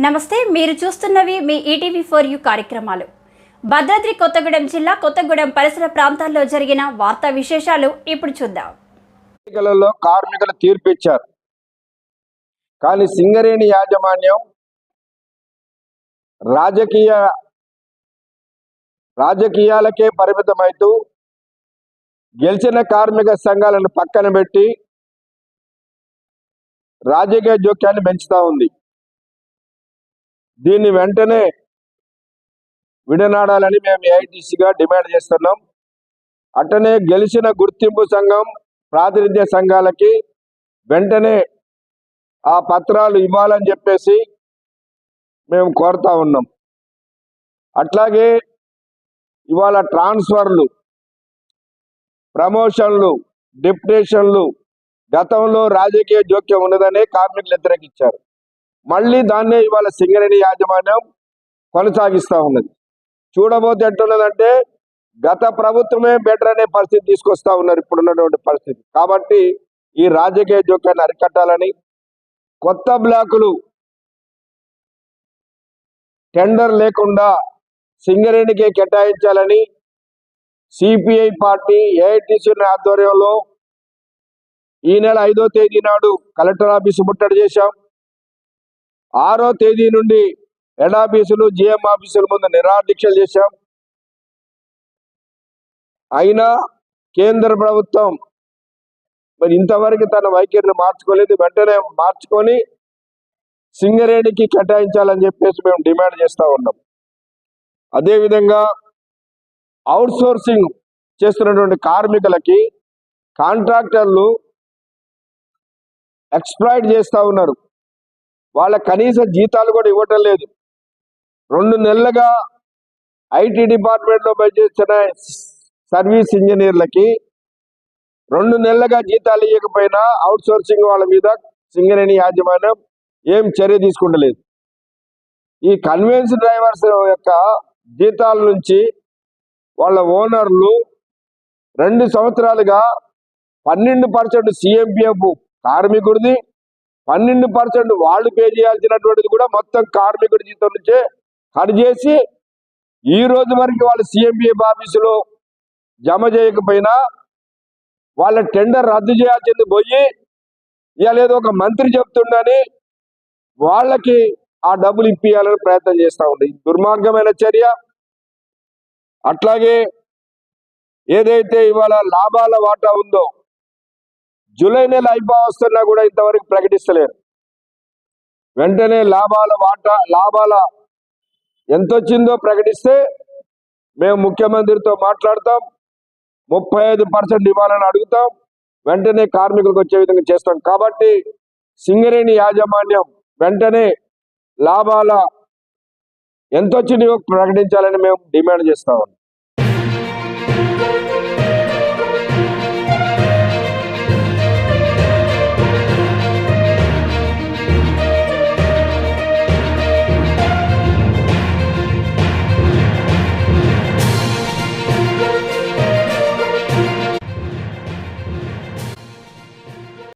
నమస్తే, మీరు చూస్తున్నవి మీ ఈటీవీ4U కార్యక్రమాలు. భద్రాద్రి కొత్తగూడెం జిల్లా కొత్తగూడెం పరిసర ప్రాంతాల్లో జరిగిన వార్తా విశేషాలు ఇప్పుడు చూద్దాం. ఎన్నికలలో కార్మికులు తీర్పు ఇచ్చారు, కానీ సింగరేణి యాజమాన్యం రాజకీయాలకే పరిమితమైతూ గెలిచిన కార్మిక సంఘాలను పక్కన పెట్టి రాజకీయ జోక్యాన్ని పెంచుతా ఉంది. దీన్ని వెంటనే విడనాడాలని మేము ఏఐటీసీగా డిమాండ్ చేస్తున్నాం. అట్టనే గెలిచిన గుర్తింపు సంఘం ప్రాతినిధ్య సంఘాలకి వెంటనే ఆ పత్రాలు ఇవ్వాలని చెప్పేసి మేము కోరుతా ఉన్నాం. అట్లాగే ఇవాళ ట్రాన్స్ఫర్లు, ప్రమోషన్లు, డిప్యుటేషన్లు గతంలో రాజకీయ జోక్యం ఉన్నదనే కార్మికులు వ్యతిరేకించారు. మళ్ళీ దాన్నే ఇవాళ సింగరేణి యాజమాన్యం కొనసాగిస్తూ ఉన్నది. చూడబోతే ఎట్లున్నదంటే గత ప్రభుత్వమే బెటర్ అనే పరిస్థితి తీసుకొస్తా ఉన్నారు ఇప్పుడున్నటువంటి పరిస్థితి. కాబట్టి ఈ రాజకీయ జోక్యాన్ని అరికట్టాలని, కొత్త బ్లాకులు టెండర్ లేకుండా సింగరేణికే కేటాయించాలని సిపిఐ పార్టీ ఏఐటీసీ ఆధ్వర్యంలో ఈ నెల 5వ తేదీ నాడు కలెక్టర్ ఆఫీసు ముట్టడి చేశాం. 6వ తేదీ నుండి హెడ్ ఆఫీసులు, జిఎం ఆఫీసుల ముందు నిరాదీక్షలు చేశాం. అయినా కేంద్ర ప్రభుత్వం మరి ఇంతవరకు తన వైఖరిని మార్చుకోలేదు. వెంటనే మార్చుకొని సింగరేణికి కేటాయించాలని చెప్పేసి మేము డిమాండ్ చేస్తూ ఉన్నాం. అదేవిధంగా అవుట్ సోర్సింగ్ చేస్తున్నటువంటి కార్మికులకి కాంట్రాక్టర్లు ఎక్స్‌ప్లాయిట్ చేస్తూ ఉన్నారు. వాళ్ళ కనీస జీతాలు కూడా ఇవ్వటం లేదు. 2 నెలలుగా ఐటీ డిపార్ట్మెంట్లో పనిచేస్తున్న సర్వీస్ ఇంజనీర్లకి 2 నెలలుగా జీతాలు ఇవ్వకపోయినా అవుట్ సోర్సింగ్ వాళ్ళ మీద సింగరేణి యాజమాన్యం ఏం చర్య తీసుకుంటలేదు. ఈ కన్వెన్స్ డ్రైవర్స్ యొక్క జీతాల నుంచి వాళ్ళ ఓనర్లు 2 సంవత్సరాలుగా 12% సిఎంపిఎఫ్ కార్మికుడిది, 12% వాళ్ళు పే చేయాల్సినటువంటిది కూడా మొత్తం కార్మికుడి జీతం నుంచే కట్ చేసి ఈ రోజు వరకు వాళ్ళు సిఎంపిఎఫ్ ఆఫీసులో జమ చేయకపోయినా వాళ్ళ టెండర్ రద్దు చేయాల్సింది పోయి ఇవాళ ఏదో ఒక మంత్రి చెప్తుండని వాళ్ళకి ఆ డబ్బులు ఇప్పియాలని ప్రయత్నం చేస్తూ ఉంది. దుర్మార్గమైన చర్య. అట్లాగే ఏదైతే ఇవాళ లాభాల వాటా ఉందో జూలై నెల అయిపోవస్తున్నా కూడా ఇంతవరకు ప్రకటిస్తలేరు. వెంటనే లాభాల ఎంత వచ్చిందో ప్రకటిస్తే మేము ముఖ్యమంత్రితో మాట్లాడతాం. 35% ఇవ్వాలని అడుగుతాం. వెంటనే కార్మికులకు వచ్చే విధంగా చేస్తాం. కాబట్టి సింగరేణి యాజమాన్యం వెంటనే లాభాల ఎంత వచ్చినాయో ప్రకటించాలని మేము డిమాండ్ చేస్తాం.